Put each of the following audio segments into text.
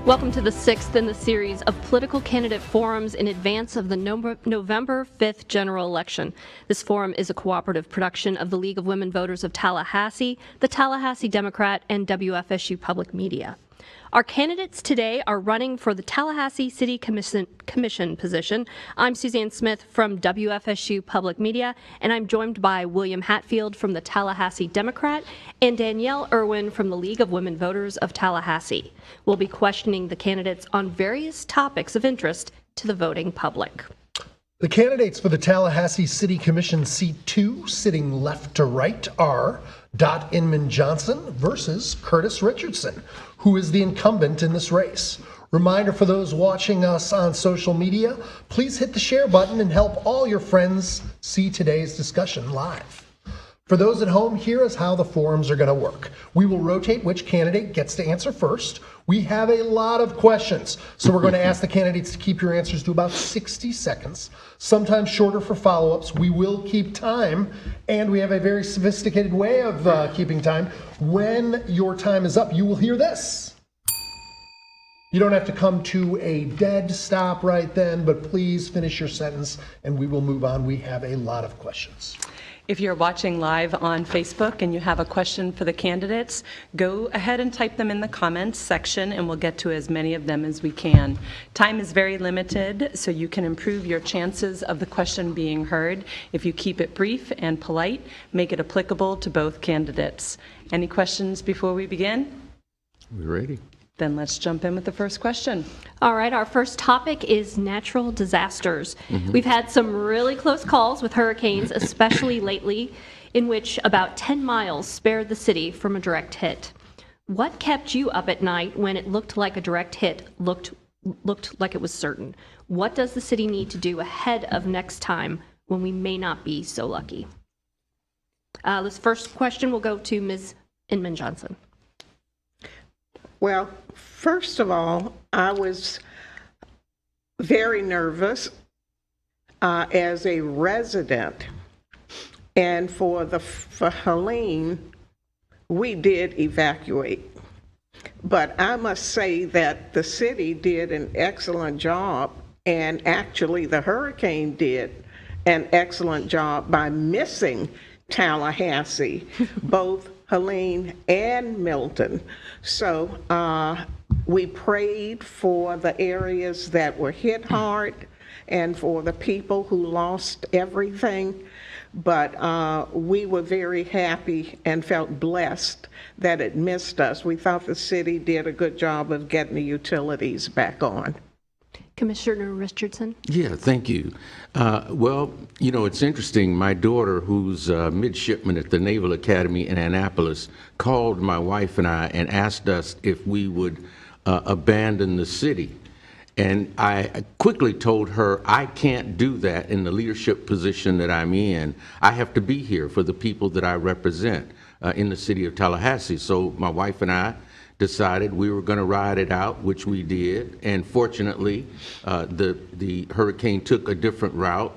Welcome to the sixth in the series of political candidate forums in advance of the November 5th general election. This forum is a cooperative production of the League of Women Voters of Tallahassee, the Tallahassee Democrat, and WFSU Public Media. Our candidates today are running for the Tallahassee City Commission position. I'm Suzanne Smith from WFSU Public Media, and I'm joined by William Hatfield from the Tallahassee Democrat and Danielle Irwin from the League of Women Voters of Tallahassee. We'll be questioning the candidates on various topics of interest to the voting public. The candidates for the Tallahassee City Commission seat 2, sitting left to right, are Inman-Johnson versus Curtis Richardson, who is the incumbent in this race. Reminder for those watching us on social media, please hit the share button and help all your friends see today's discussion live. For those at home, here is how the forums are going to work. We will rotate which candidate gets to answer first. We have a lot of questions, so we're going to ask the candidates to keep your answers to about 60 seconds, sometimes shorter for follow-ups. We will keep time, and we have a very sophisticated way of keeping time. When your time is up, you will hear this. You don't have to come to a dead stop right then, but please finish your sentence, and we will move on. We have a lot of questions. If you're watching live on Facebook and you have a question for the candidates, go ahead and type them in the comments section and we'll get to as many of them as we can. Time is very limited, so you can improve your chances of the question being heard if you keep it brief and polite, make it applicable to both candidates. Any questions before we begin? We're ready. Then let's jump in with the first question. All right, our first topic is natural disasters. We've had some really close calls with hurricanes, especially lately, in which about 10 miles spared the city from a direct hit. What kept you up at night when it looked like a direct hit looked like it was certain? What does the city need to do ahead of next time when we may not be so lucky? This first question will go to Ms. Inman-Johnson. Well, first of all, I was very nervous as a resident. And for Helene, we did evacuate. But I must say that the city did an excellent job, and actually the hurricane did an excellent job by missing Tallahassee, both Helene and Milton. So we prayed for the areas that were hit hard and for the people who lost everything. But we were very happy and felt blessed that it missed us. We thought the city did a good job of getting the utilities back on. Commissioner Richardson? Yeah, thank you. Well, you know, it's interesting. My daughter, who's a midshipman at the Naval Academy in Annapolis, called my wife and I and asked us if we would abandon the city. And I quickly told her, I can't do that in the leadership position that I'm in. I have to be here for the people that I represent in the city of Tallahassee. So my wife and I decided we were going to ride it out, which we did. And fortunately, the hurricane took a different route.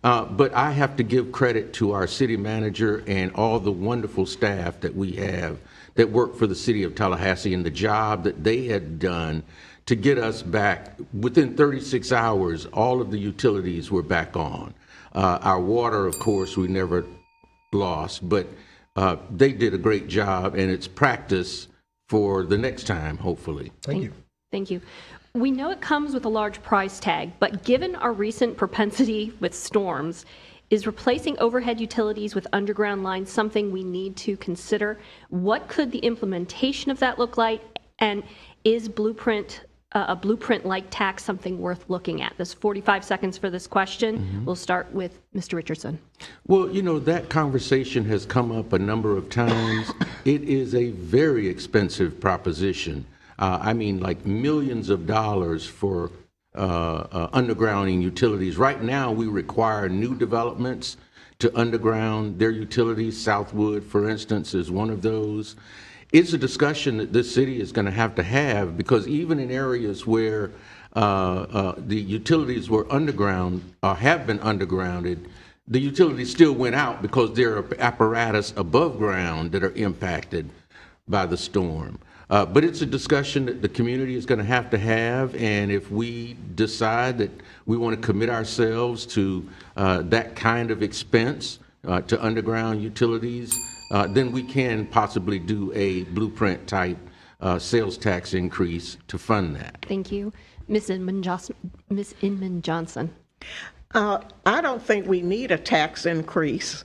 But I have to give credit to our city manager and all the wonderful staff that we have that work for the city of Tallahassee and the job that they had done to get us back. Within 36 hours, all of the utilities were back on. Our water, of course, we never lost, but they did a great job, and it's practice for the next time, hopefully. Thank you. Thank you. We know it comes with a large price tag, but given our recent propensity with storms, is replacing overhead utilities with underground lines something we need to consider? What could the implementation of that look like? And is a blueprint-like tax something worth looking at? There's 45 seconds for this question. We'll start with Mr. Richardson. Well, you know, that conversation has come up a number of times. It is a very expensive proposition. I mean, like millions of dollars for undergrounding utilities. Right now, we require new developments to underground their utilities. Southwood, for instance, is one of those. It's a discussion that this city is going to have because even in areas where the utilities were underground or have been undergrounded, the utilities still went out because there are apparatus above ground that are impacted by the storm. But it's a discussion that the community is going to have, and if we decide that we want to commit ourselves to that kind of expense to underground utilities, then we can possibly do a blueprint type sales tax increase to fund that. Thank you. Ms. Inman-Johnson. I don't think we need a tax increase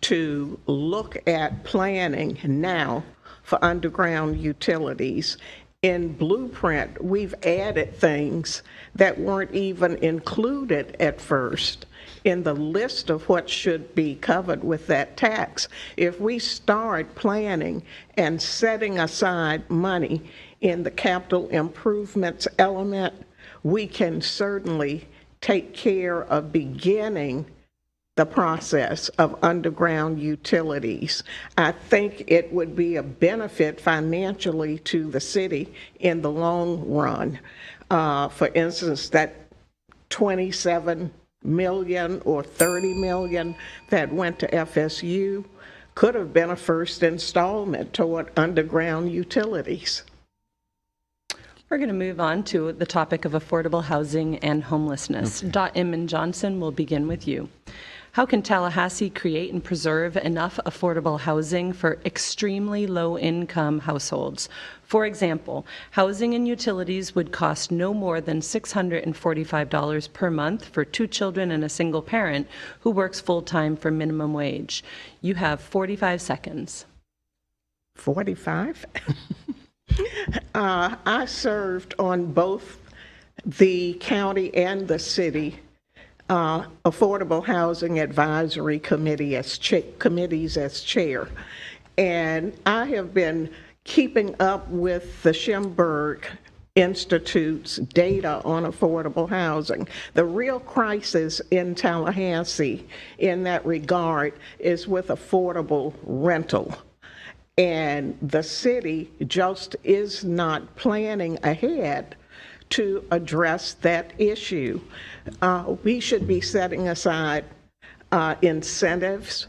to look at planning now for underground utilities. In Blueprint, we've added things that weren't even included at first in the list of what should be covered with that tax. If we start planning and setting aside money in the capital improvements element, we can certainly take care of beginning the process of underground utilities. I think it would be a benefit financially to the city in the long run. For instance, that 27 million or 30 million that went to FSU could have been a first installment toward underground utilities. We're going to move on to the topic of affordable housing and homelessness. Okay. Inman-Johnson, will begin with you. How can Tallahassee create and preserve enough affordable housing for extremely low-income households? For example, housing and utilities would cost no more than $645 per month for 2 children and a single parent who works full-time for minimum wage. You have 45 seconds. 45? I served on both the county and the city Affordable Housing Advisory committees as chair. And I have been keeping up with the Schimberg Institute's data on affordable housing. The real crisis in Tallahassee in that regard is with affordable rental. And the city just is not planning ahead to address that issue. We should be setting aside incentives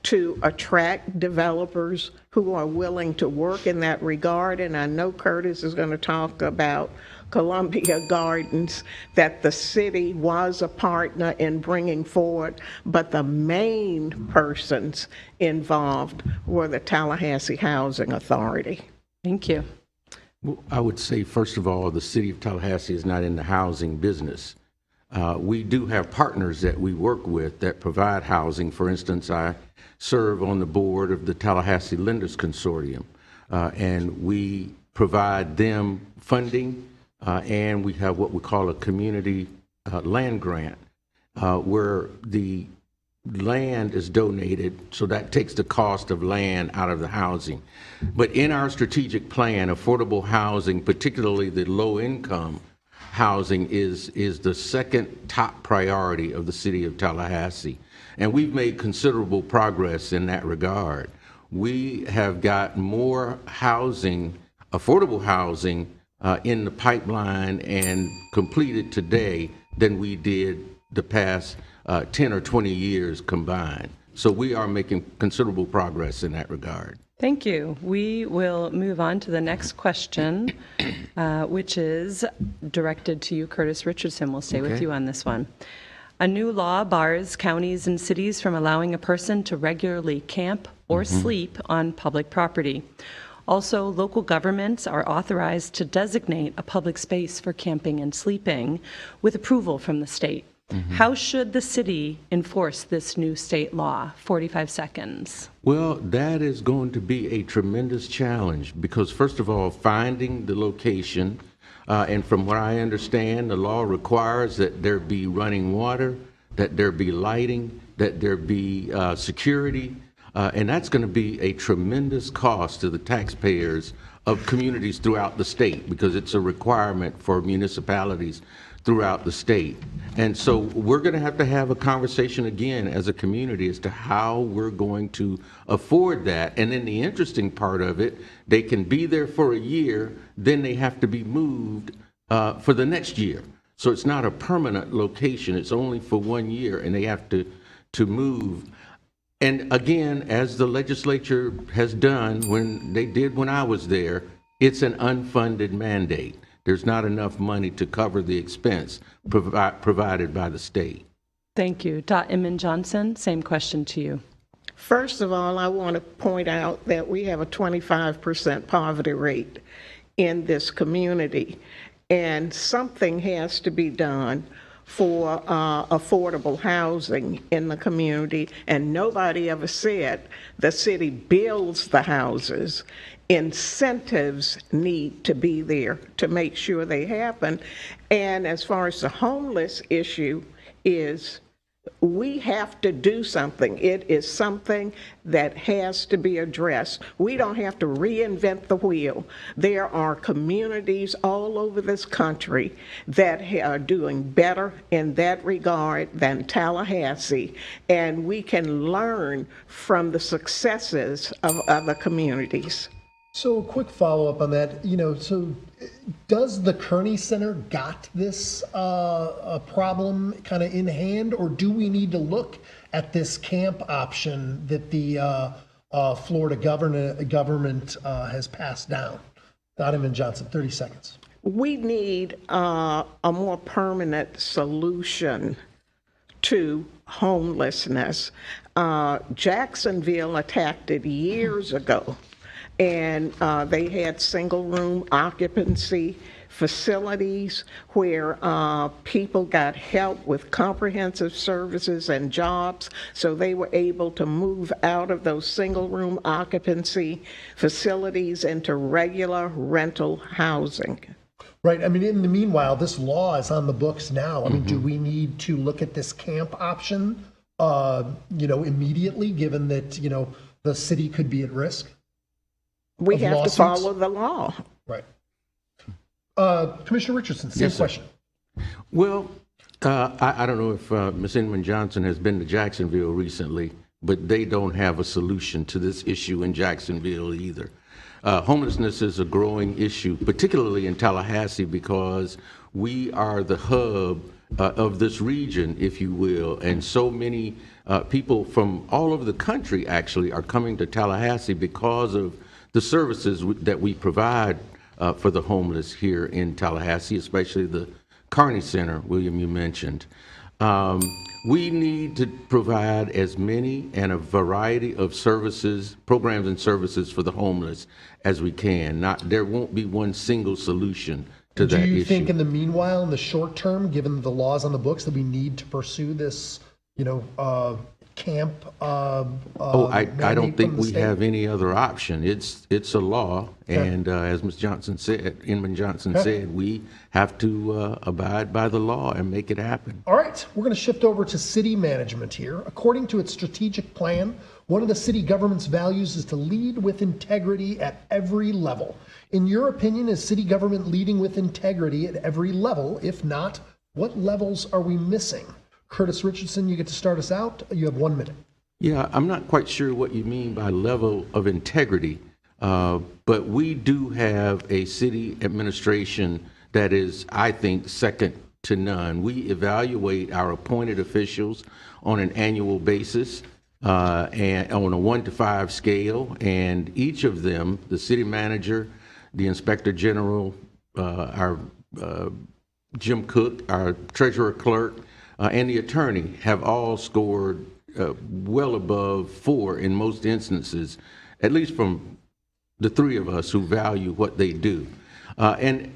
to attract developers who are willing to work in that regard. And I know Curtis is going to talk about Columbia Gardens, that the city was a partner in bringing forward, but the main persons involved were the Tallahassee Housing Authority. Thank you. Well, I would say, first of all, the city of Tallahassee is not in the housing business. We do have partners that we work with that provide housing. For instance, I serve on the board of the Tallahassee Lenders Consortium, and we provide them funding, and we have what we call a community land grant, where the land is donated, so that takes the cost of land out of the housing. But in our strategic plan, affordable housing, particularly the low-income housing, is the second top priority of the city of Tallahassee. And we've made considerable progress in that regard. We have got more housing, affordable housing, in the pipeline and completed today than we did the past 10 or 20 years combined. So we are making considerable progress in that regard. Thank you. We will move on to the next question, which is directed to you, Curtis Richardson. We'll stay with you on this one. A new law bars counties and cities from allowing a person to regularly camp or sleep on public property. Also, local governments are authorized to designate a public space for camping and sleeping with approval from the state. How should the city enforce this new state law? 45 seconds. Well, that is going to be a tremendous challenge because, first of all, finding the location, and from what I understand, the law requires that there be running water, that there be lighting, that there be security, and that's going to be a tremendous cost to the taxpayers of communities throughout the state because it's a requirement for municipalities throughout the state. And so we're going to have a conversation again as a community as to how we're going to afford that. And then the interesting part of it, they can be there for a year, then they have to be moved for the next year. So it's not a permanent location, it's only for 1 year and they have to move. And again, as the legislature has done when I was there, It's an unfunded mandate. There's not enough money to cover the expense provided by the state. Thank you. Inman-Johnson, same question to you. First of all, I want to point out that we have a 25% poverty rate in this community, and something has to be done for affordable housing in the community, and nobody ever said the city builds the houses. Incentives need to be there to make sure they happen. And as far as the homeless issue is, we have to do something. It is something that has to be addressed. We don't have to reinvent the wheel. There are communities all over this country that are doing better in that regard than Tallahassee, and we can learn from the successes of other communities. So a quick follow-up on that, so does the Kearney Center got this problem kind of in hand, or do we need to look at this camp option that the Florida government has passed down? Inman-Johnson, 30 seconds. We need a more permanent solution to homelessness. Jacksonville attacked it years ago. And they had single-room occupancy facilities where people got help with comprehensive services and jobs, so they were able to move out of those single-room occupancy facilities into regular rental housing. Right. I mean, in the meanwhile, this law is on the books now. I mean, do we need to look at this camp option, immediately, given that, the city could be at risk? We have lawsuits? to follow the law. Right. Commissioner Richardson, same Yes, sir. question. Well, I don't know if Ms. Inman-Johnson has been to Jacksonville recently, but they don't have a solution to this issue in Jacksonville either. Homelessness is a growing issue, particularly in Tallahassee, because we are the hub of this region, if you will, and so many people from all over the country actually are coming to Tallahassee because of the services that we provide for the homeless here in Tallahassee, especially the Kearney Center, William, you mentioned. We need to provide as many and a variety of services, programs and services for the homeless as we can. There won't be one single solution to that issue. Do you think in the meanwhile, in the short term, given the laws on the books, that we need to pursue this, camp? I don't think we have any other option. It's a law, and as Ms. Johnson said, Inman-Johnson said, we have to abide by the law and make it happen. All right, we're going to shift over to city management here. According to its strategic plan, one of the city government's values is to lead with integrity at every level. In your opinion, is city government leading with integrity at every level? If not, what levels are we missing? Curtis Richardson, you get to start us out. You have 1 minute. Yeah, I'm not quite sure what you mean by level of integrity, but we do have a city administration that is, I think, second to none. We evaluate our appointed officials on an annual basis and on a 1 to 5 scale, and each of them, the city manager, the inspector general, our Jim Cook, our treasurer clerk, and the attorney have all scored well above 4 in most instances, at least from the 3 of us who value what they do. And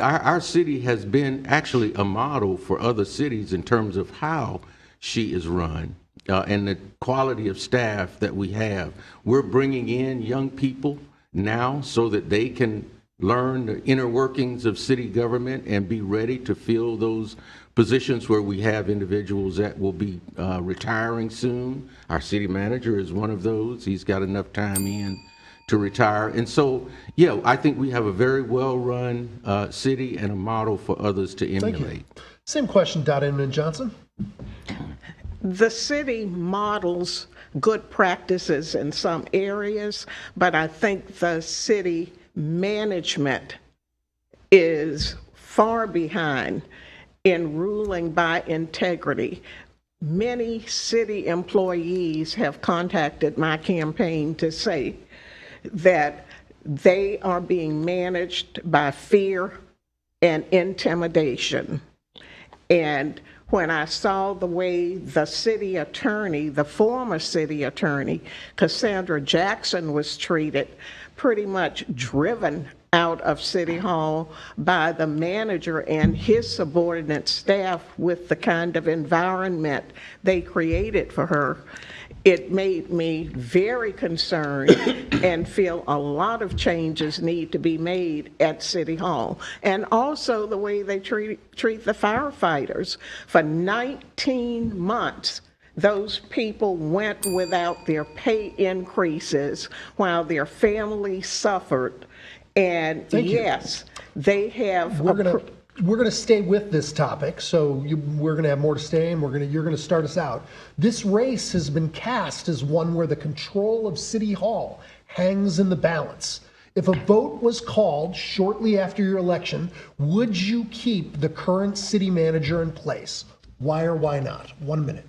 our city has been actually a model for other cities in terms of how she is run and the quality of staff that we have. We're bringing in young people now so that they can learn the inner workings of city government and be ready to fill those positions where we have individuals that will be retiring soon. Our city manager is one of those. He's got enough time in to retire. And so, yeah, I think we have a very well-run city and a model for others to emulate. Thank you. Same question, Inman-Johnson. The city models good practices in some areas, but I think the city management is far behind in ruling by integrity. Many city employees have contacted my campaign to say that they are being managed by fear and intimidation. And when I saw the way the city attorney, the former city attorney, Cassandra Jackson, was treated, pretty much driven out of City Hall by the manager and his subordinate staff with the kind of environment they created for her, it made me very concerned and feel a lot of changes need to be made at City Hall. And also the way they treat the firefighters. For 19 months, those people went without their pay increases while their families suffered. And yes, they have. We're gonna stay with this topic, so we're gonna have more to say, and you're gonna start us out. This race has been cast as one where the control of City Hall hangs in the balance. If a vote was called shortly after your election, would you keep the current city manager in place? Why or why not? 1 minute.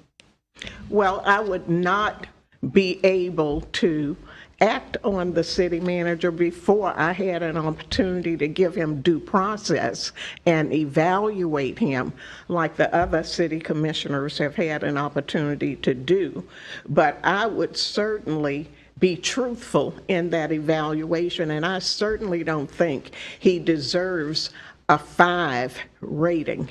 Well, I would not be able to act on the city manager before I had an opportunity to give him due process and evaluate him like the other city commissioners have had an opportunity to do. But I would certainly be truthful in that evaluation, and I certainly don't think he deserves a 5 rating.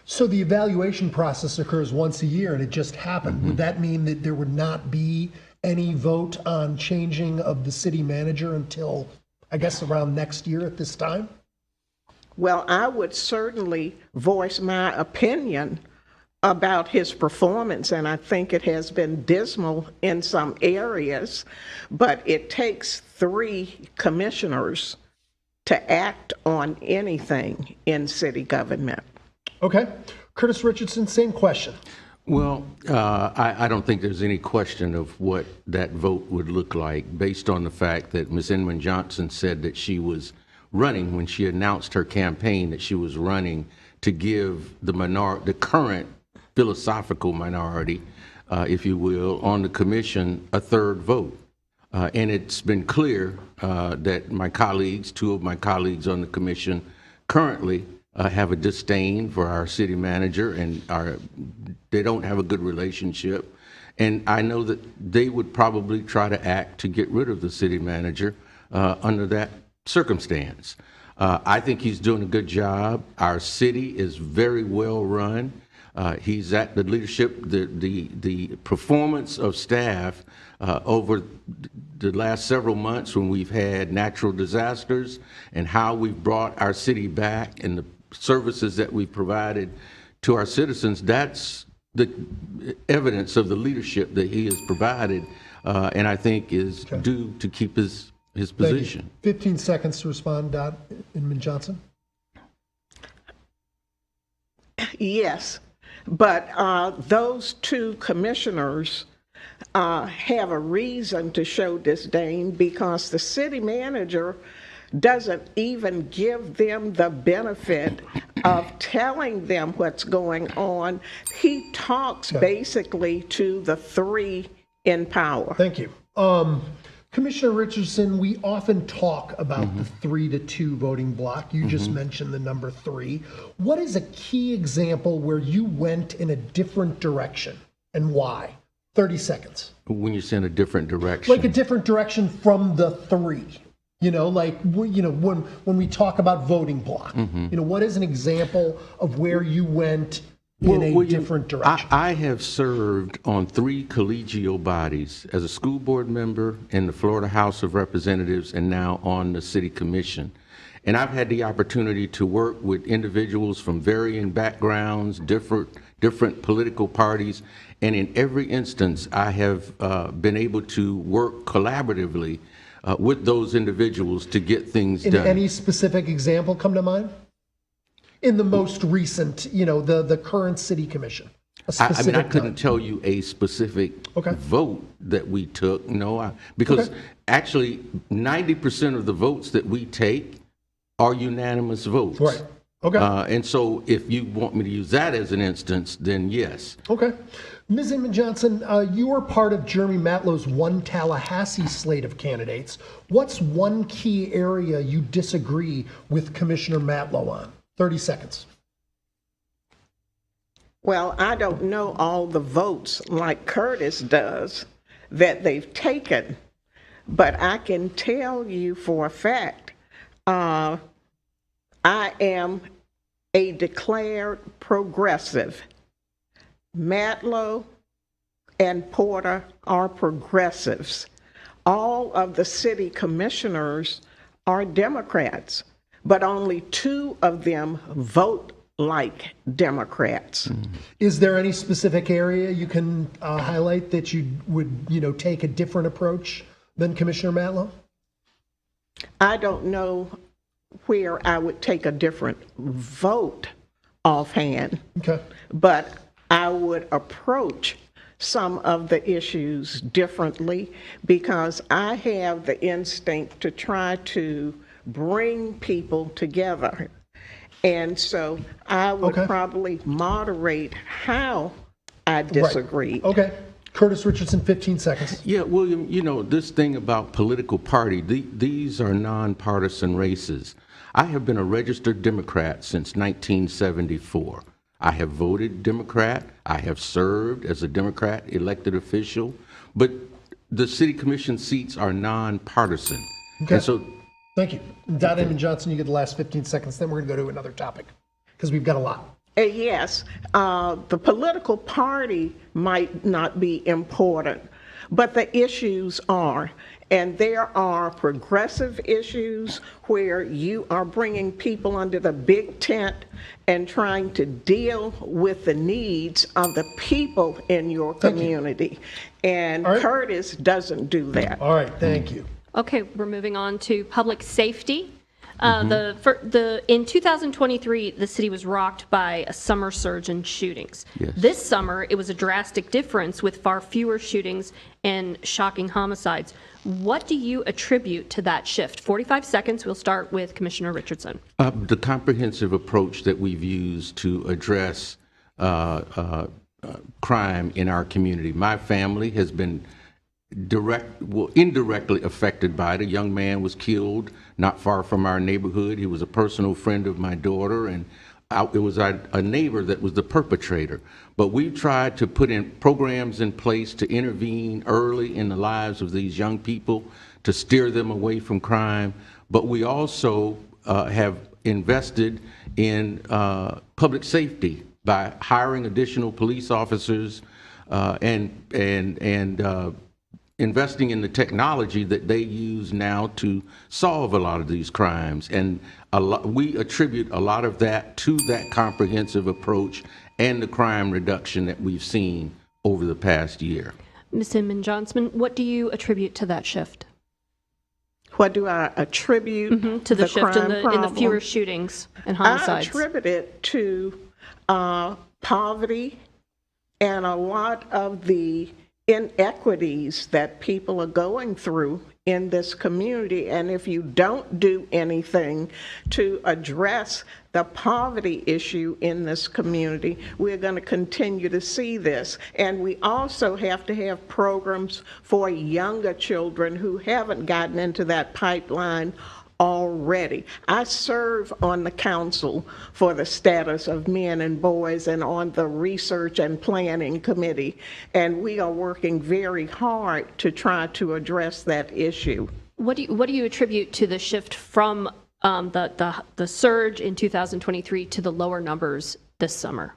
So the evaluation process occurs once a year, and it just happened. Would that mean that there would not be any vote on changing of the city manager until, I guess, around next year at this time? Well, I would certainly voice my opinion about his performance, and I think it has been dismal in some areas, but it takes 3 commissioners to act on anything in city government. Okay. Curtis Richardson, same question. Well, I don't think there's any question of what that vote would look like based on the fact that Ms. Inman-Johnson said that she was running when she announced her campaign, that she was running to give the current philosophical minority, if you will, on the commission a 3rd vote. And it's been clear that my colleagues, 2 of my colleagues on the commission currently have a disdain for our city manager, and they don't have a good relationship. And I know that they would probably try to act to get rid of the city manager under that circumstance. I think he's doing a good job. Our city is very well run. He's at the leadership, the performance of staff over the last several months when we've had natural disasters and how we've brought our city back and the services that we've provided to our citizens. That's the evidence of the leadership that he has provided, and I think is due to keep his position. 15 seconds to respond, Inman-Johnson. Yes, but those 2 commissioners have a reason to show disdain because the city manager doesn't even give them the benefit of telling them what's going on. He talks basically to the 3 in power. Thank you. Commissioner Richardson, we often talk about the 3-2 voting block. You just mentioned the number 3. What is a key example where you went in a different direction and why? 30 seconds. When you say in a different direction? Like a different direction from the 3. When we talk about voting block, what is an example of where you went in a different direction? I have served on 3 collegial bodies as a school board member in the Florida House of Representatives and now on the City Commission. And I've had the opportunity to work with individuals from varying backgrounds, different political parties, and in every instance, I have been able to work collaboratively with those individuals to get things done. Any specific example come to mind? In the most recent, the current city commission? I couldn't tell you a specific vote that we took, because actually 90% of the votes that we take are unanimous votes. Right. Okay. And so if you want me to use that as an instance, then yes. Okay. Ms. Inman-Johnson, you are part of Jeremy Matlow's One Tallahassee slate of candidates. What's one key area you disagree with Commissioner Matlow on? 30 seconds. Well, I don't know all the votes like Curtis does that they've taken, but I can tell you for a fact, I am a declared progressive. Matlow and Porter are progressives. All of the city commissioners are Democrats, but only 2 of them vote like Democrats. Is there any specific area you can highlight that you would, take a different approach than Commissioner Matlow? I don't know where I would take a different vote offhand, Okay. but I would approach some of the issues differently because I have the instinct to try to bring people together. And so I would probably moderate how I disagree. Right. Okay. Curtis Richardson, 15 seconds. Yeah, William, this thing about political party, these are nonpartisan races. I have been a registered Democrat since 1974. I have voted Democrat. I have served as a Democrat elected official, but the city commission seats are nonpartisan. Okay. And so, Thank you. Don Inman-Johnson, you get the last 15 seconds, then we're going to go to another topic because we've got a lot. Yes, the political party might not be important, but the issues are. And there are progressive issues where you are bringing people under the big tent and trying to deal with the needs of the people in your community. And Curtis doesn't do that. All right, thank you. Okay, we're moving on to public safety. In 2023, the city was rocked by a summer surge in shootings. Yes. This summer, it was a drastic difference with far fewer shootings and shocking homicides. What do you attribute to that shift? 45 seconds. We'll start with Commissioner Richardson. the comprehensive approach that we've used to address crime in our community. My family has been indirectly affected by it. A young man was killed not far from our neighborhood. He was a personal friend of my daughter, and it was a neighbor that was the perpetrator. But we've tried to put in programs in place to intervene early in the lives of these young people to steer them away from crime. But we also have invested in public safety by hiring additional police officers and investing in the technology that they use now to solve a lot of these crimes. And we attribute a lot of that to that comprehensive approach and the crime reduction that we've seen over the past year. Ms. Inman-Johnson, what do you attribute to that shift? What do I attribute To the shift in crime the fewer shootings and homicides? I attribute it to poverty and a lot of the inequities that people are going through in this community. And if you don't do anything to address the poverty issue in this community, we're going to continue to see this. And we also have to have programs for younger children who haven't gotten into that pipeline already. I serve on the Council for the Status of Men and Boys and on the Research and Planning Committee, and we are working very hard to try to address that issue. What do you attribute to the shift from the surge in 2023 to the lower numbers this summer?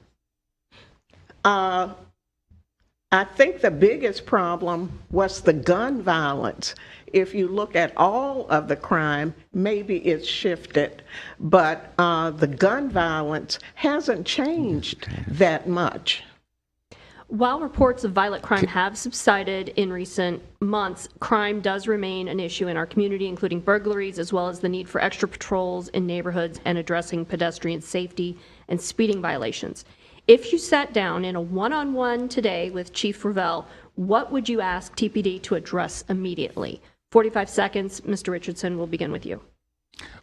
I think the biggest problem was the gun violence. If you look at all of the crime, maybe it's shifted, but the gun violence hasn't changed that much. While reports of violent crime have subsided in recent months, crime does remain an issue in our community, including burglaries, as well as the need for extra patrols in neighborhoods and addressing pedestrian safety and speeding violations. If you sat down in a one-on-one today with Chief Revelle, what would you ask TPD to address immediately? 45 seconds. Mr. Richardson, we'll begin with you.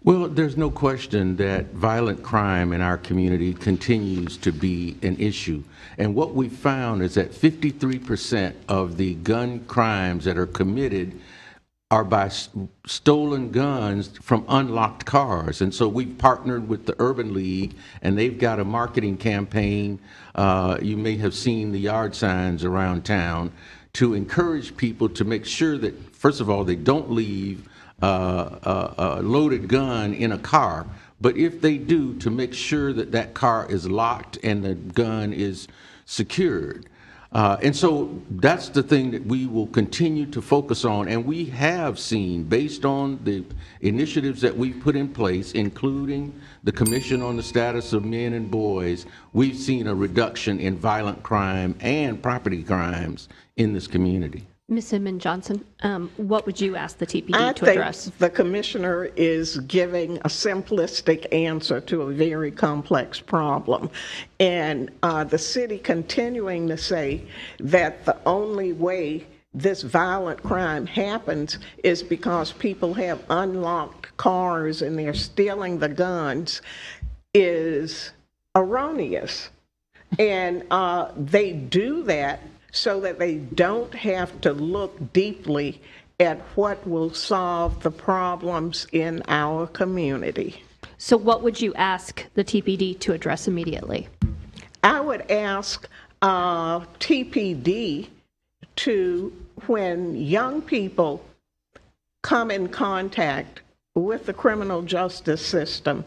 Well, there's no question that violent crime in our community continues to be an issue. And what we found is that 53% of the gun crimes that are committed are by stolen guns from unlocked cars. And so we've partnered with the Urban League, and they've got a marketing campaign. You may have seen the yard signs around town to encourage people to make sure that, first of all, they don't leave a loaded gun in a car, but if they do, to make sure that that car is locked and the gun is secured. And so that's the thing that we will continue to focus on. And we have seen, based on the initiatives that we've put in place, including the Commission on the Status of Men and Boys, we've seen a reduction in violent crime and property crimes in this community. Ms. Inman-Johnson, what would you ask the TPD I to think address? the commissioner is giving a simplistic answer to a very complex problem. And the city continuing to say that the only way this violent crime happens is because people have unlocked cars and they're stealing the guns is erroneous. And they do that so that they don't have to look deeply at what will solve the problems in our community. So what would you ask the TPD to address immediately? I would ask TPD to, when young people come in contact with the criminal justice system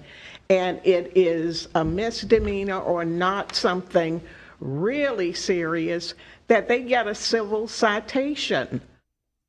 and it is a misdemeanor or not something really serious, that they get a civil citation,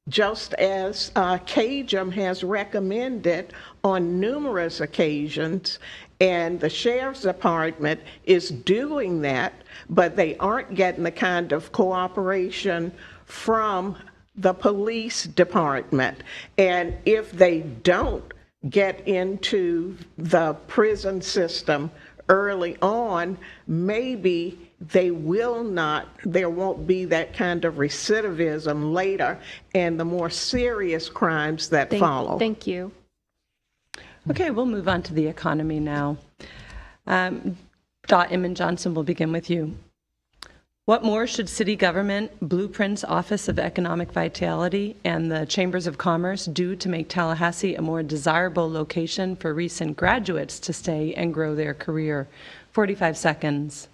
just as CAJM has recommended on numerous occasions, and the Sheriff's Department is doing that, but they aren't getting the kind of cooperation from the police department. And if they don't get into the prison system early on, maybe there won't be that kind of recidivism later and the more serious crimes that follow. Thank you. Okay, we'll move on to the economy now. Inman-Johnson, we'll begin with you. What more should city government, Blueprint's Office of Economic Vitality, and the Chambers of Commerce do to make Tallahassee a more desirable location for recent graduates to stay and grow their career? 45 seconds.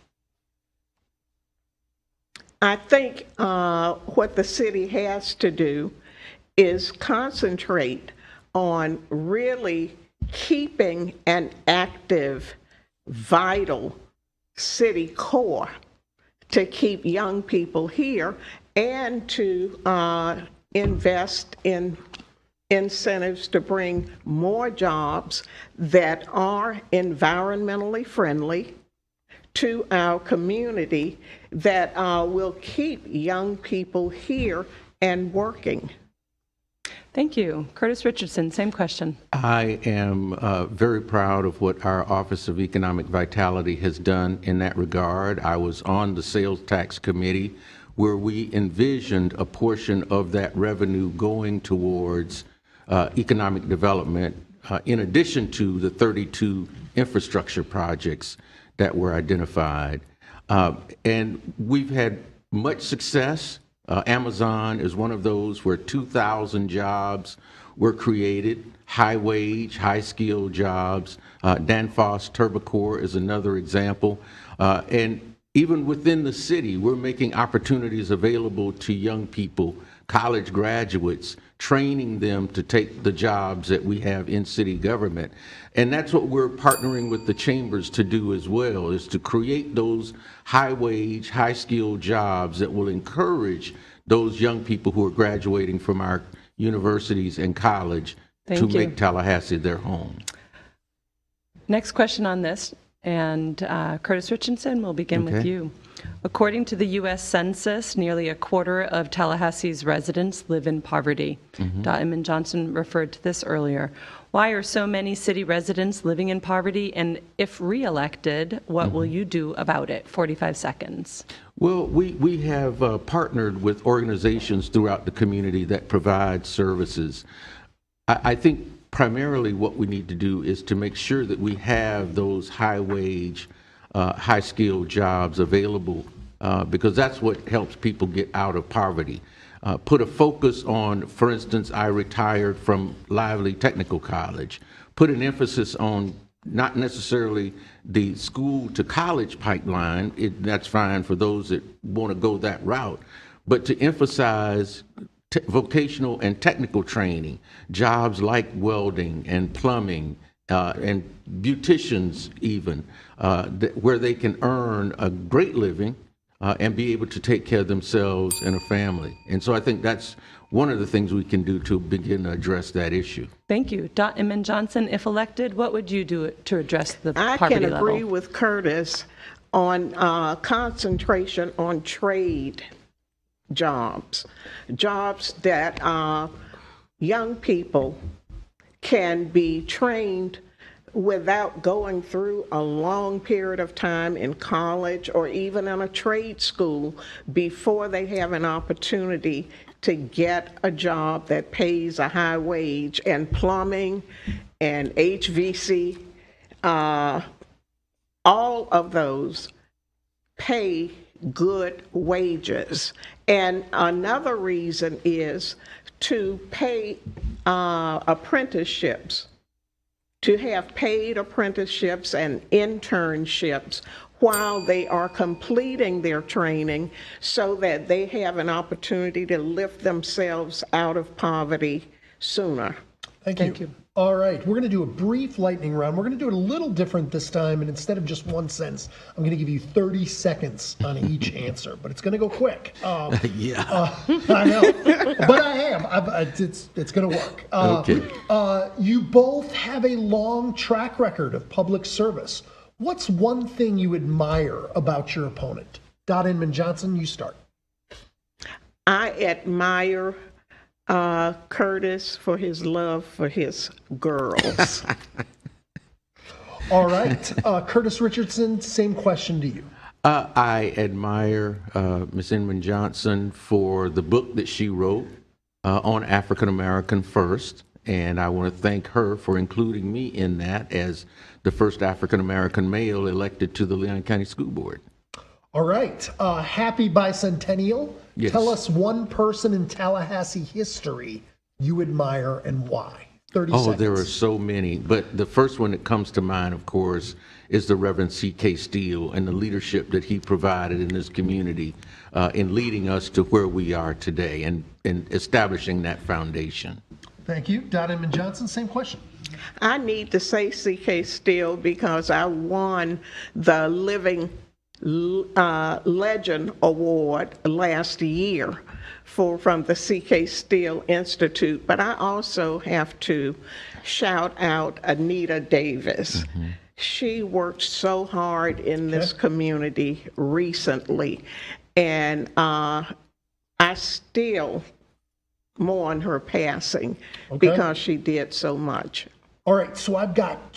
I think what the city has to do is concentrate on really keeping an active, vital city core to keep young people here and to invest in incentives to bring more jobs that are environmentally friendly to our community, that will keep young people here and working. Thank you. Curtis Richardson, same question. I am very proud of what our Office of Economic Vitality has done in that regard. I was on the Sales Tax Committee where we envisioned a portion of that revenue going towards economic development in addition to the 32 infrastructure projects that were identified. And we've had much success. Amazon is one of those where 2,000 jobs were created, high wage, high skilled jobs. Danfoss Turbocor is another example. And even within the city, we're making opportunities available to young people, college graduates, training them to take the jobs that we have in city government. And that's what we're partnering with the chambers to do as well, is to create those high wage, high skilled jobs that will encourage those young people who are graduating from our universities and college to make Tallahassee their home. Next question on this, and Curtis Richardson, we'll begin with you. According to the U.S. Census, nearly a quarter of Tallahassee's residents live in poverty. Inman-Johnson referred to this earlier. Why are so many city residents living in poverty? And if reelected, what will you do about it? 45 seconds. Well, we have partnered with organizations throughout the community that provide services. I think primarily what we need to do is to make sure that we have those high-wage, high-skilled jobs available, because that's what helps people get out of poverty. Put a focus on, for instance, I retired from Lively Technical College. Put an emphasis on not necessarily the school to college pipeline, that's fine for those that want to go that route, but to emphasize vocational and technical training, jobs like welding and plumbing, and beauticians even, where they can earn a great living and be able to take care of themselves and a family. And so I think that's one of the things we can do to begin to address that issue. Thank you. Dr. Inman-Johnson, if elected, what would you do to address the I poverty can level? agree with Curtis on concentration on trade jobs that young people can be trained without going through a long period of time in college or even in a trade school before they have an opportunity to get a job that pays a high wage. And plumbing and HVC, all of those pay good wages. And another reason is to pay apprenticeships, to have paid apprenticeships and internships while they are completing their training so that they have an opportunity to lift themselves out of poverty sooner. Thank you. All right, we're going to do a brief lightning round. We're going to do it a little different this time, and instead of just one sentence, I'm going to give you 30 seconds on each answer, but it's going to go quick. Yeah. I know, but I am. It's going to work. Okay. You both have a long track record of public service. What's one thing you admire about your opponent? Inman-Johnson, you start. I admire Curtis for his love for his girls. All right. Curtis Richardson, same question to you. I admire Ms. Inman-Johnson for the book that she wrote on African American First, and I want to thank her for including me in that as the first African American male elected to the Leon County School Board. All right. Happy bicentennial. Yes. Tell us one person in Tallahassee history you admire and why. 30 seconds. Oh, there are so many, but the first one that comes to mind, of course, is the Reverend C.K. Steele and the leadership that he provided in this community in leading us to where we are today and establishing that foundation. Thank you. Inman-Johnson, same question. I need to say C.K. Steele because I won the Living Legend Award last year from the C.K. Steele Institute, but I also have to shout out Anita Davis. Mm-hmm. She worked so hard in this community recently, and I still mourn her passing because she did so much. All right, so I've got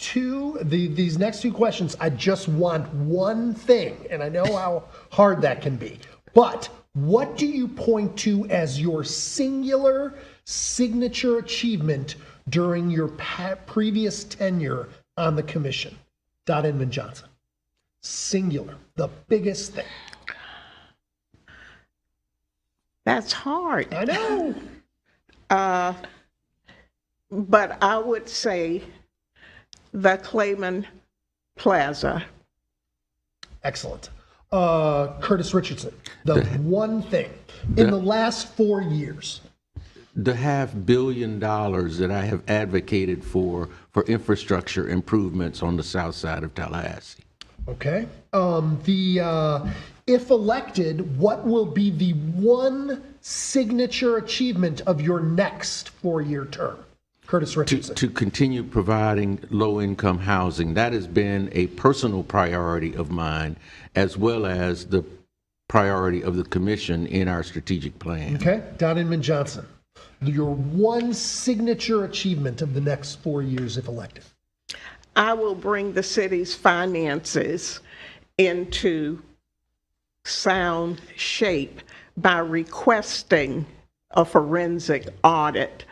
these next two questions. I just want one thing, and I know how hard that can be. But what do you point to as your singular signature achievement during your previous tenure on the commission? Inman-Johnson. Singular, the biggest thing. That's hard. I know. But I would say the Clayman Plaza. Excellent. Curtis Richardson, the one thing in the last 4 years. The $500 million that I have advocated for infrastructure improvements on the south side of Tallahassee. Okay. If elected, what will be the one signature achievement of your next 4-year term? Curtis Richardson. To continue providing low-income housing. That has been a personal priority of mine, as well as the priority of the commission in our strategic plan. Okay. Inman-Johnson, your one signature achievement of the next 4 years if elected. I will bring the city's finances into sound shape by requesting a forensic audit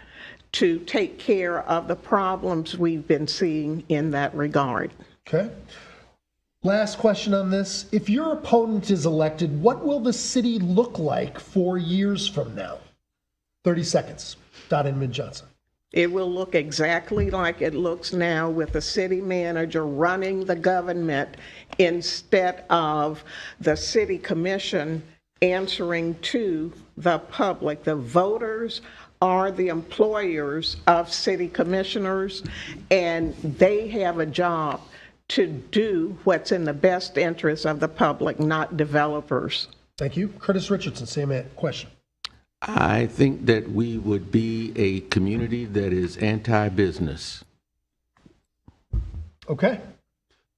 to take care of the problems we've been seeing in that regard. Okay. Last question on this. If your opponent is elected, what will the city look like 4 years from now? 30 seconds. Inman-Johnson. It will look exactly like it looks now, with the city manager running the government instead of the city commission answering to the public. The voters are the employers of city commissioners, and they have a job to do what's in the best interest of the public, not developers. Thank you. Curtis Richardson, same question. I think that we would be a community that is anti-business. Okay.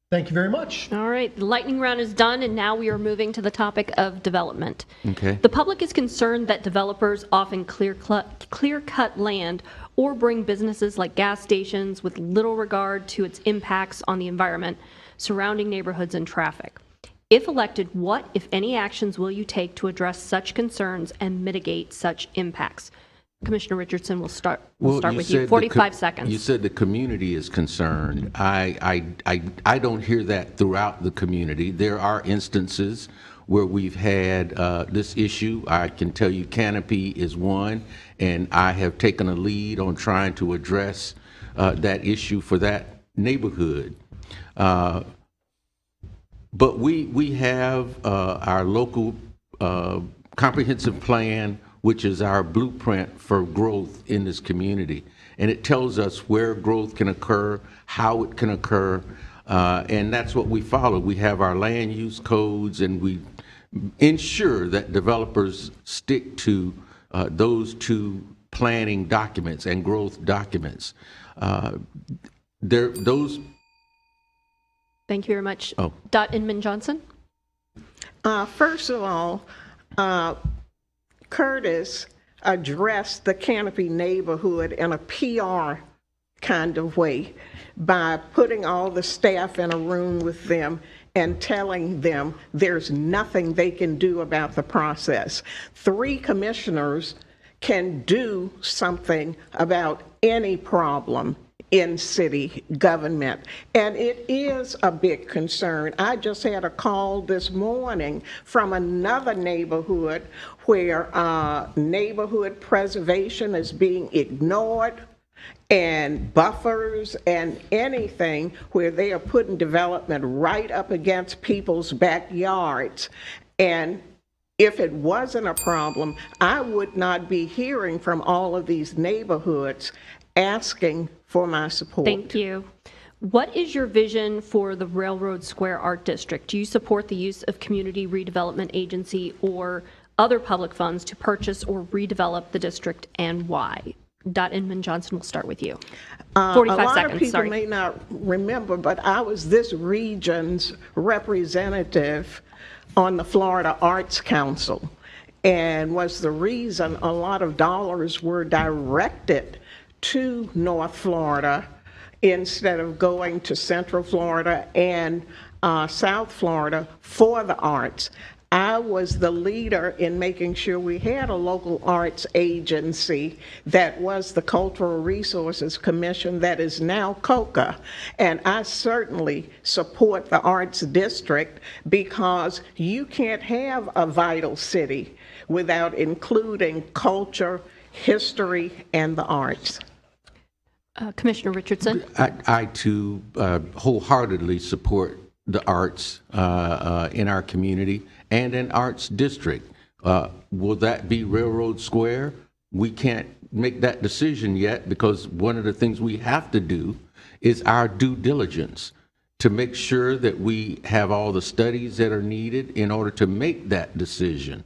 Thank you very much. All right, the lightning round is done, and now we are moving to the topic of development. Okay. The public is concerned that developers often clear-cut land or bring businesses like gas stations with little regard to its impacts on the environment, surrounding neighborhoods, and traffic. If elected, what, if any, actions will you take to address such concerns and mitigate such impacts? Commissioner Richardson, we'll start with you. 45 seconds. You said the community is concerned. I don't hear that throughout the community. There are instances where we've had this issue. I can tell you Canopy is one, and I have taken a lead on trying to address that issue for that neighborhood. But we have our local comprehensive plan, which is our blueprint for growth in this community. And it tells us where growth can occur, how it can occur, and that's what we follow. We have our land use codes, and we ensure that developers stick to those two planning documents and growth documents. Those. Thank you very much. Oh. Inman-Johnson? First of all, Curtis addressed the Canopy neighborhood in a PR kind of way by putting all the staff in a room with them and telling them there's nothing they can do about the process. 3 commissioners can do something about any problem in city government, and it is a big concern. I just had a call this morning from another neighborhood where neighborhood preservation is being ignored, and buffers and anything where they are putting development right up against people's backyards. And if it wasn't a problem, I would not be hearing from all of these neighborhoods asking for my support. Thank you. What is your vision for the Railroad Square Art District? Do you support the use of Community Redevelopment Agency or other public funds to purchase or redevelop the district, and why? Inman-Johnson, we'll start with you. 45 a lot seconds, of people sorry. may not remember, but I was this region's representative on the Florida Arts Council, and was the reason a lot of dollars were directed to North Florida instead of going to Central Florida and South Florida for the arts. I was the leader in making sure we had a local arts agency that was the Cultural Resources Commission, that is now COCA. And I certainly support the Arts District, because you can't have a vital city without including culture, history, and the arts. Commissioner Richardson? I too wholeheartedly support the arts in our community and an arts district. Will that be Railroad Square? We can't make that decision yet, because one of the things we have to do is our due diligence to make sure that we have all the studies that are needed in order to make that decision,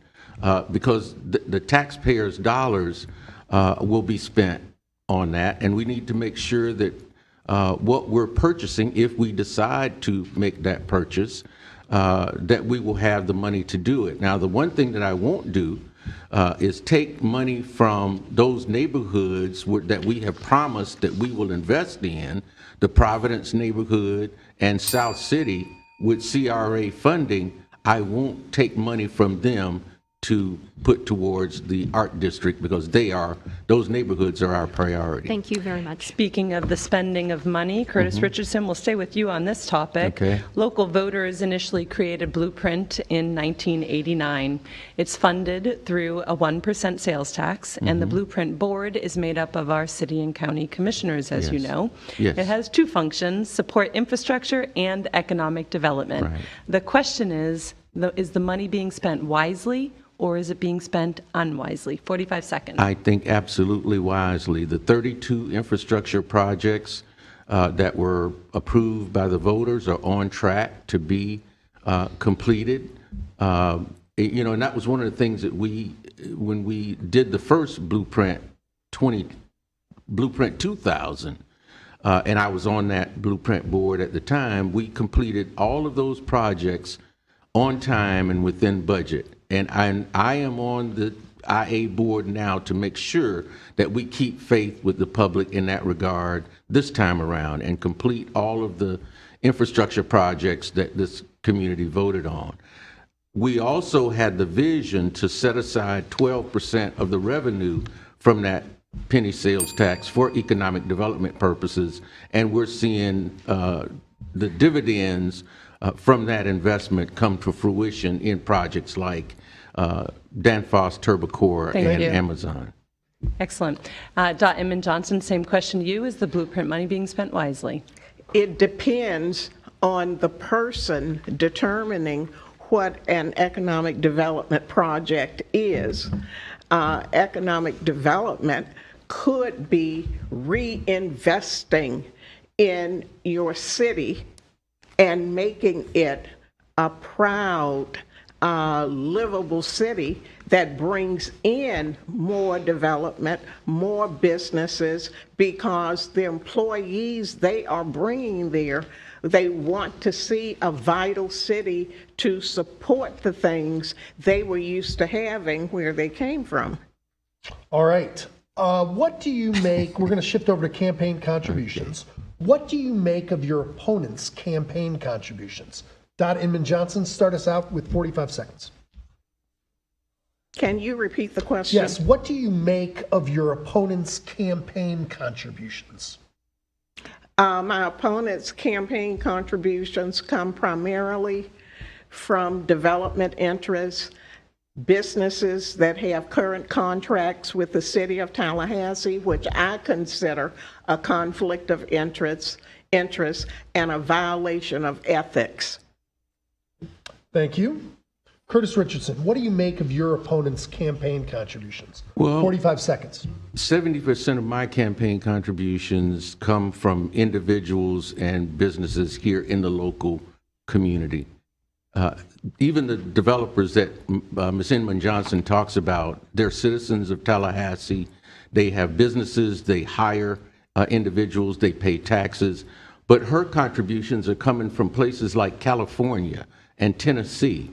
because the taxpayers' dollars will be spent on that, and we need to make sure that what we're purchasing, if we decide to make that purchase, that we will have the money to do it. Now, the one thing that I won't do is take money from those neighborhoods that we have promised that we will invest in, the Providence neighborhood and South City with CRA funding. I won't take money from them to put towards the art district, because those neighborhoods are our priority. Thank you very much. Speaking of the spending of money, Curtis Richardson, will stay with you on this topic. Okay. Local voters initially created Blueprint in 1989. It's funded through a 1% sales tax, and the Blueprint board is made up of our city and county commissioners, as you Yes. know. Yes. It has two functions: support infrastructure and economic development. Right. The question is the money being spent wisely, or is it being spent unwisely? 45 seconds. I think absolutely wisely. The 32 infrastructure projects that were approved by the voters are on track to be completed. And that was one of the things that when we did the first Blueprint 2000, and I was on that Blueprint board at the time, we completed all of those projects on time and within budget. And I am on the IA board now to make sure that we keep faith with the public in that regard this time around and complete all of the infrastructure projects that this community voted on. We also had the vision to set aside 12% of the revenue from that penny sales tax for economic development purposes, and we're seeing the dividends from that investment come to fruition in projects like Danfoss, Turbocore, Thank and you. Amazon. Excellent. Inman-Johnson, same question to you. Is the Blueprint money being spent wisely? It depends on the person determining what an economic development project is. Economic development could be reinvesting in your city and making it a proud, livable city that brings in more development, more businesses, because the employees they are bringing there, they want to see a vital city to support the things they were used to having where they came from. All right. What do you make? We're going to shift over to campaign contributions. What do you make of your opponent's campaign contributions? Inman-Johnson, start us out with 45 seconds. Can you repeat the question? Yes. What do you make of your opponent's campaign contributions? My opponent's campaign contributions come primarily from development interests, businesses that have current contracts with the city of Tallahassee, which I consider a conflict of interest and a violation of ethics. Thank you. Curtis Richardson, what do you make of your opponent's campaign contributions? Well, 45 seconds. 70% of my campaign contributions come from individuals and businesses here in the local community. Even the developers that Ms. Inman-Johnson talks about, they're citizens of Tallahassee. They have businesses, they hire individuals, they pay taxes. But her contributions are coming from places like California and Tennessee.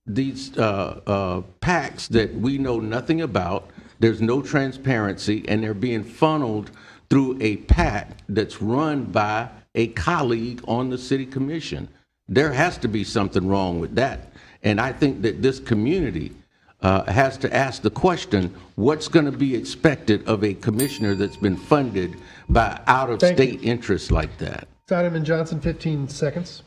These PACs that we know nothing about, there's no transparency, and they're being funneled through a PAC that's run by a colleague on the city commission. There has to be something wrong with that. And I think that this community has to ask the question, what's going to be expected of a commissioner that's been funded by out-of-state interests like that? Inman-Johnson, 15 seconds.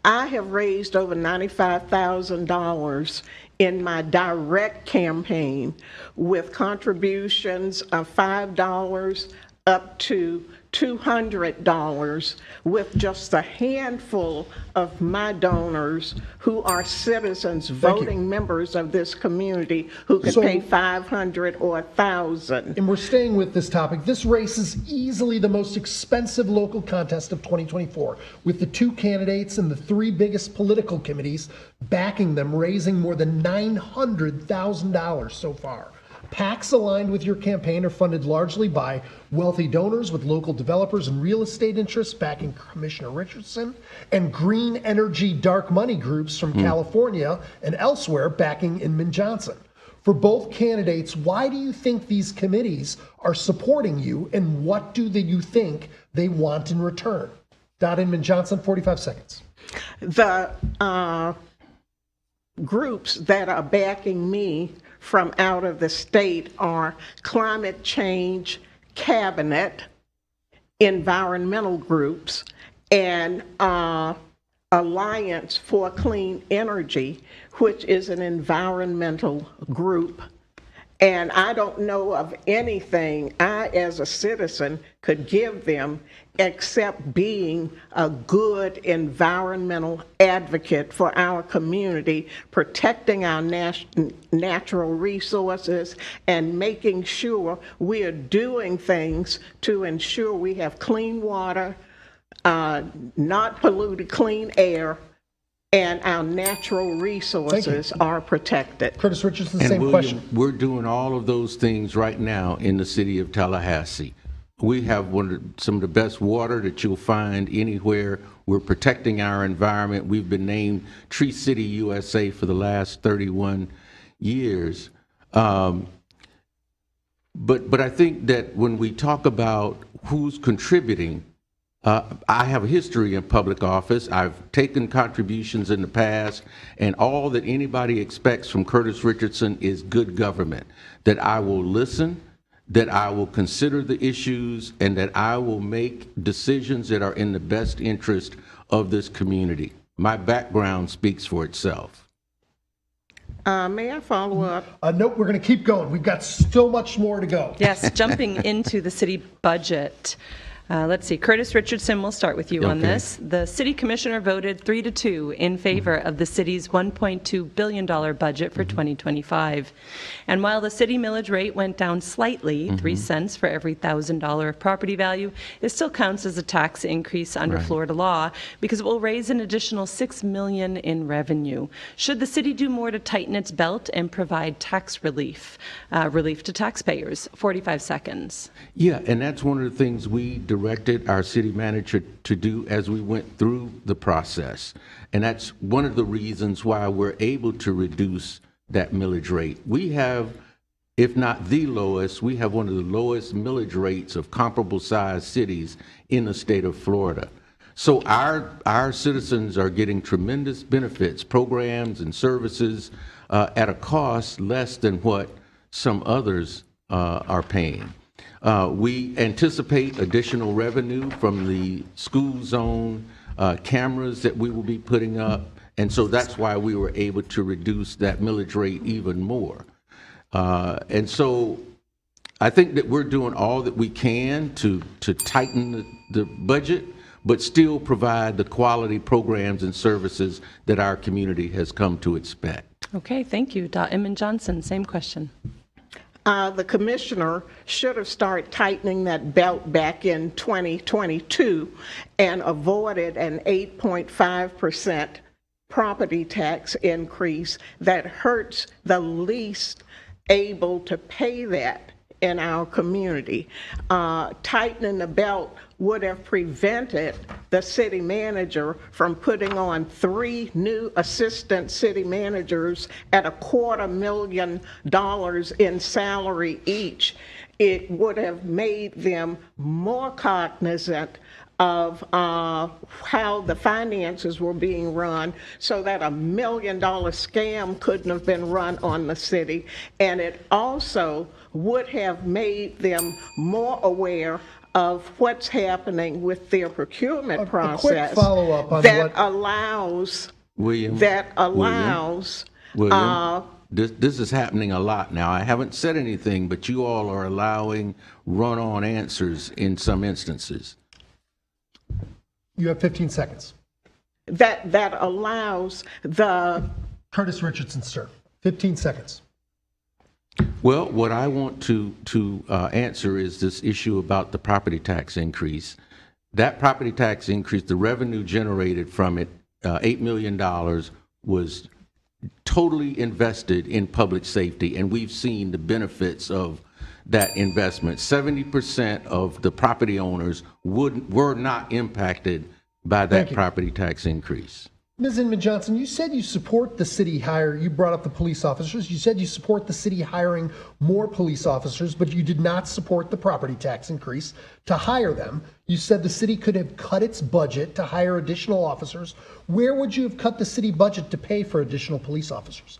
I have raised over $95,000 in my direct campaign with contributions of $5 up to $200 with just a handful of my donors who are citizens, voting members of this community who can pay $500 or $1,000. And we're staying with this topic. This race is easily the most expensive local contest of 2024, with the two candidates and the three biggest political committees backing them, raising more than $900,000 so far. PACs aligned with your campaign are funded largely by wealthy donors with local developers and real estate interests backing Commissioner Richardson, and green energy dark money groups from California and elsewhere backing Inman-Johnson. For both candidates, why do you think these committees are supporting you, and what do you think they want in return? Inman-Johnson, 45 seconds. groups that are backing me from out of the state are Climate Change Cabinet, environmental groups, and Alliance for Clean Energy, which is an environmental group. And I don't know of anything I, as a citizen, could give them except being a good environmental advocate for our community, protecting our natural resources, and making sure we are doing things to ensure we have clean water, not polluted clean air, and our natural resources are protected. Curtis Richardson, And same William, question. we're doing all of those things right now in the city of Tallahassee. We have some of the best water that you'll find anywhere. We're protecting our environment. We've been named Tree City USA for the last 31 years. But I think that when we talk about who's contributing, I have a history in public office. I've taken contributions in the past, and all that anybody expects from Curtis Richardson is good government, that I will listen, that I will consider the issues, and that I will make decisions that are in the best interest of this community. My background speaks for itself. May I follow up? Nope, we're going to keep going. We've got so much more to go. Yes, jumping into the city budget. Let's see, Curtis Richardson, we'll start with you on Okay. this. The city commissioner voted 3-2 in favor of the city's $1.2 billion budget for 2025. And while the city millage rate went down slightly, 3 cents for every $1,000 of property value, it still counts as a tax increase under Florida law because it will raise an additional $6 million in revenue. Should the city do more to tighten its belt and provide tax relief to taxpayers? 45 seconds. Yeah, and that's one of the things we directed our city manager to do as we went through the process. And that's one of the reasons why we're able to reduce that millage rate. We have, if not the lowest, we have one of the lowest millage rates of comparable sized cities in the state of Florida. So our citizens are getting tremendous benefits, programs and services at a cost less than what some others are paying. We anticipate additional revenue from the school zone cameras that we will be putting up, and so that's why we were able to reduce that millage rate even more. And so I think that we're doing all that we can to tighten the budget, but still provide the quality programs and services that our community has come to expect. Okay, thank you. Inman-Johnson, same question. The commissioner should have started tightening that belt back in 2022 and avoided an 8.5% property tax increase that hurts the least able to pay that in our community. Tightening the belt would have prevented the city manager from putting on 3 new assistant city managers at $250,000 in salary each. It would have made them more cognizant of how the finances were being run so that $1 million scam couldn't have been run on the city. And it also would have made them more aware of what's happening with their procurement process. A quick follow-up on that what allows William, this is happening a lot now. I haven't said anything, but you all are allowing run-on answers in some instances. You have 15 seconds. that allows the Curtis Richardson, sir. 15 seconds. Well, what I want to answer is this issue about the property tax increase. That property tax increase, the revenue generated from it, $8 million, was totally invested in public safety, and we've seen the benefits of that investment. 70% of the property owners were not impacted by that property tax increase. Ms. Inman-Johnson, you said you support the city you brought up the police officers. You said you support the city hiring more police officers, but you did not support the property tax increase to hire them. You said the city could have cut its budget to hire additional officers. Where would you have cut the city budget to pay for additional police officers?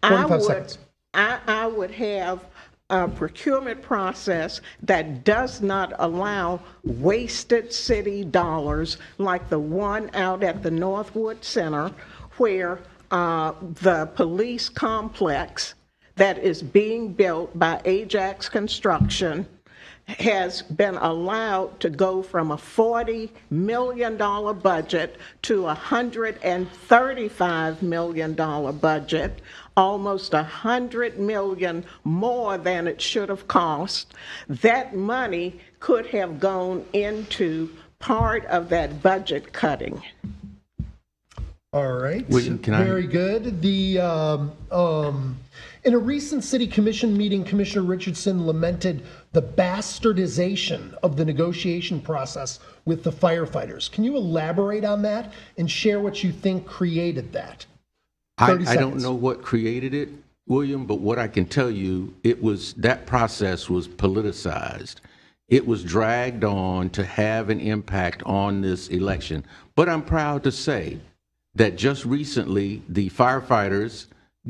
45 seconds. I would have a procurement process that does not allow wasted city dollars like the one out at the Northwood Center, where the police complex that is being built by Ajax Construction has been allowed to go from a $40 million budget to a $135 million budget, almost $100 million more than it should have cost. That money could have gone into part of that budget cutting. All right. William, Very good. In a recent city commission meeting, Commissioner Richardson lamented the bastardization of the negotiation process with the firefighters. Can you elaborate on that and share what you think created that? I don't know what created it, William, but what I can tell you, that process was politicized. It was dragged on to have an impact on this election. But I'm proud to say that just recently, the firefighters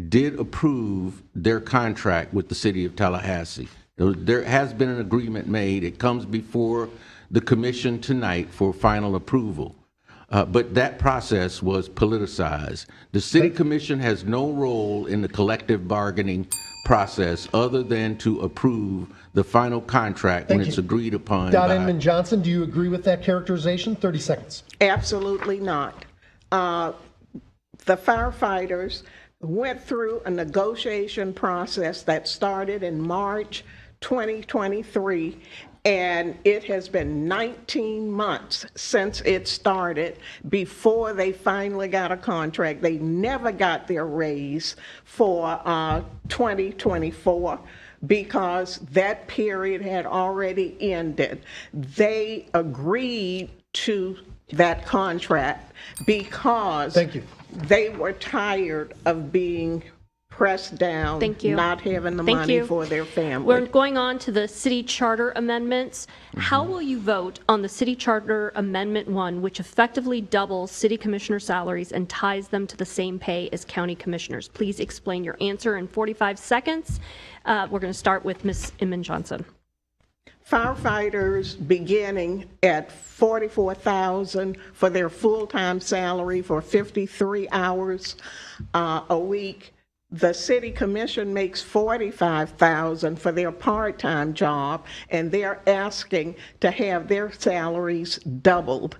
did approve their contract with the city of Tallahassee. There has been an agreement made. It comes before the commission tonight for final approval. But that process was politicized. The city commission has no role in the collective bargaining process other than to approve the final contract when it's agreed upon. Inman-Johnson, do you agree with that characterization? 30 seconds. Absolutely not. The firefighters went through a negotiation process that started in March 2023, and it has been 19 months since it started before they finally got a contract. They never got their raise for 2024 because that period had already ended. They agreed to that contract because they were tired of being pressed down, not having the money for their family. We're going on to the city charter amendments. How will you vote on the city charter amendment 1, which effectively doubles city commissioner salaries and ties them to the same pay as county commissioners? Please explain your answer in 45 seconds. We're going to start with Ms. Inman-Johnson. Firefighters beginning at $44,000 for their full-time salary for 53 hours a week. The city commission makes $45,000 for their part-time job, and they're asking to have their salaries doubled.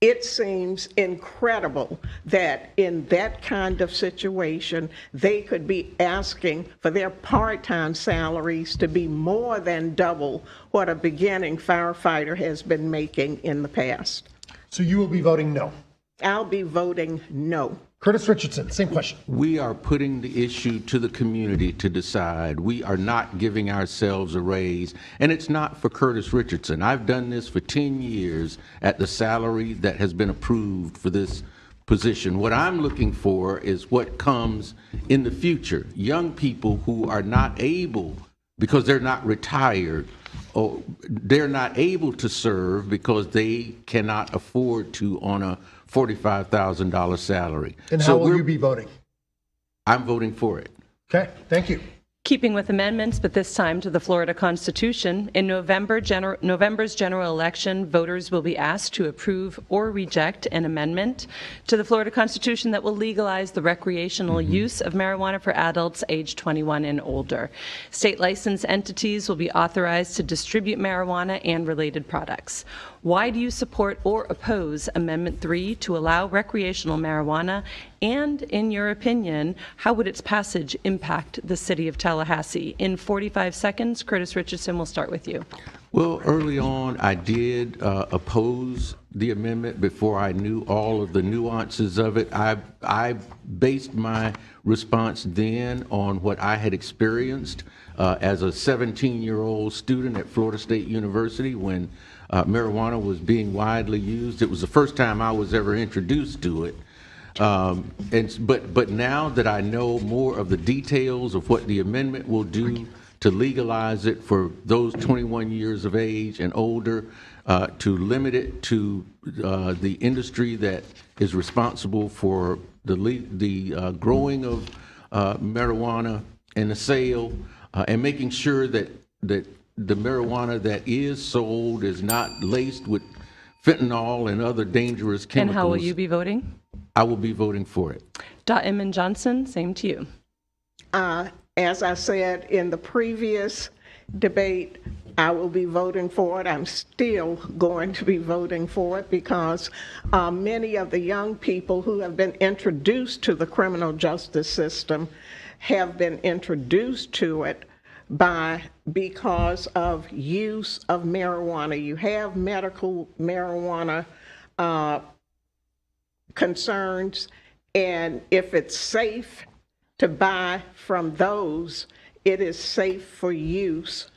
It seems incredible that in that kind of situation, they could be asking for their part-time salaries to be more than double what a beginning firefighter has been making in the past. So you will be voting no? I'll be voting no. Curtis Richardson, same question. We are putting the issue to the community to decide. We are not giving ourselves a raise, and it's not for Curtis Richardson. I've done this for 10 years at the salary that has been approved for this position. What I'm looking for is what comes in the future. Young people who are not able, because they're not retired, or they're not able to serve because they cannot afford to on a $45,000 salary. And how will you be voting? I'm voting for it. Okay, thank you. Keeping with amendments, but this time to the Florida Constitution, in November's general election, voters will be asked to approve or reject an amendment to the Florida Constitution that will legalize the recreational use of marijuana for adults age 21 and older. State licensed entities will be authorized to distribute marijuana and related products. Why do you support or oppose Amendment 3 to allow recreational marijuana? And in your opinion, how would its passage impact the city of Tallahassee? In 45 seconds, Curtis Richardson, will start with you. Well, early on, I did oppose the amendment before I knew all of the nuances of it. I based my response then on what I had experienced as a 17-year-old student at Florida State University when marijuana was being widely used. It was the first time I was ever introduced to it. But now that I know more of the details of what the amendment will do to legalize it for those 21 years of age and older, to limit it to the industry that is responsible for the growing of marijuana and the sale, and making sure that the marijuana that is sold is not laced with fentanyl and other dangerous chemicals. And how will you be voting? I will be voting for it. Inman-Johnson, same to you. As I said in the previous debate, I will be voting for it. I'm still going to be voting for it because many of the young people who have been introduced to the criminal justice system have been introduced to it because of use of marijuana. You have medical marijuana concerns, and if it's safe to buy from those, it is safe for use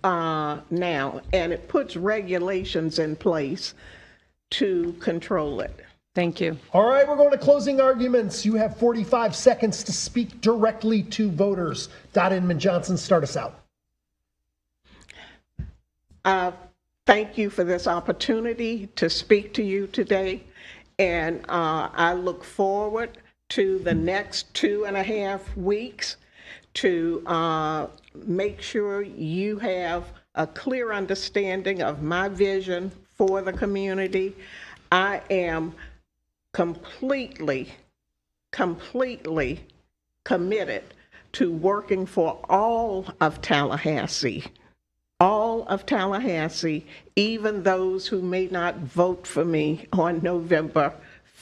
now, and it puts regulations in place to control it. Thank you. All right, we're going to closing arguments. You have 45 seconds to speak directly to voters. Inman-Johnson, start us out. Thank you for this opportunity to speak to you today, and I look forward to the next 2.5 weeks to make sure you have a clear understanding of my vision for the community. I am completely committed to working for all of Tallahassee, even those who may not vote for me on November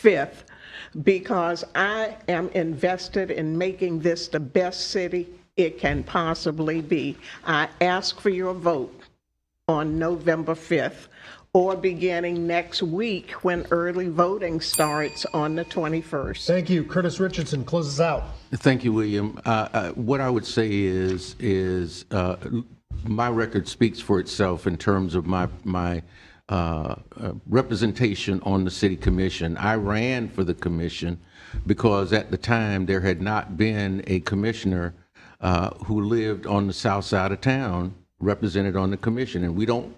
5th, because I am invested in making this the best city it can possibly be. I ask for your vote on November 5th, or beginning next week when early voting starts on the 21st. Thank you. Curtis Richardson, close us out. Thank you, William. What I would say is my record speaks for itself in terms of my representation on the city commission. I ran for the commission because at the time there had not been a commissioner who lived on the south side of town represented on the commission. And we don't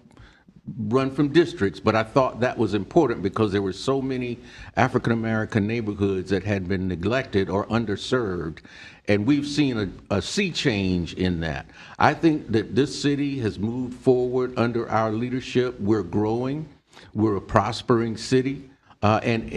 run from districts, but I thought that was important because there were so many African-American neighborhoods that had been neglected or underserved. And we've seen a sea change in that. I think that this city has moved forward under our leadership. We're growing. We're a prospering city. And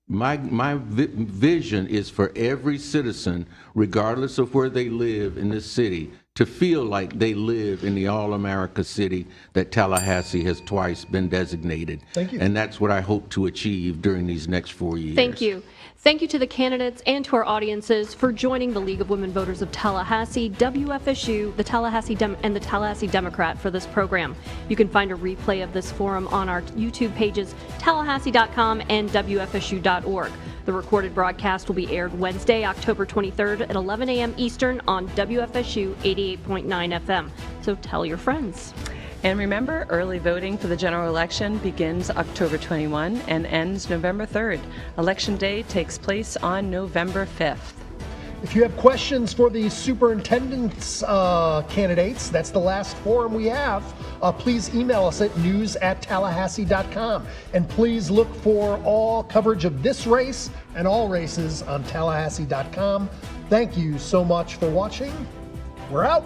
my vision is for every citizen, regardless of where they live in this city, to feel like they live in the all-America city that Tallahassee has twice been designated. Thank you. And that's what I hope to achieve during these next 4 years. Thank you. Thank you to the candidates and to our audiences for joining the League of Women Voters of Tallahassee, WFSU, the Tallahassee and the Tallahassee Democrat for this program. You can find a replay of this forum on our YouTube pages, tallahassee.com and WFSU.org. The recorded broadcast will be aired Wednesday, October 23rd at 11 a.m. Eastern on WFSU 88.9 FM. So tell your friends. And remember, early voting for the general election begins October 21 and ends November 3rd. Election day takes place on November 5th. If you have questions for the superintendent's candidates, that's the last forum we have, please email us at news@tallahassee.com. And please look for all coverage of this race and all races on tallahassee.com. Thank you so much for watching. We're out.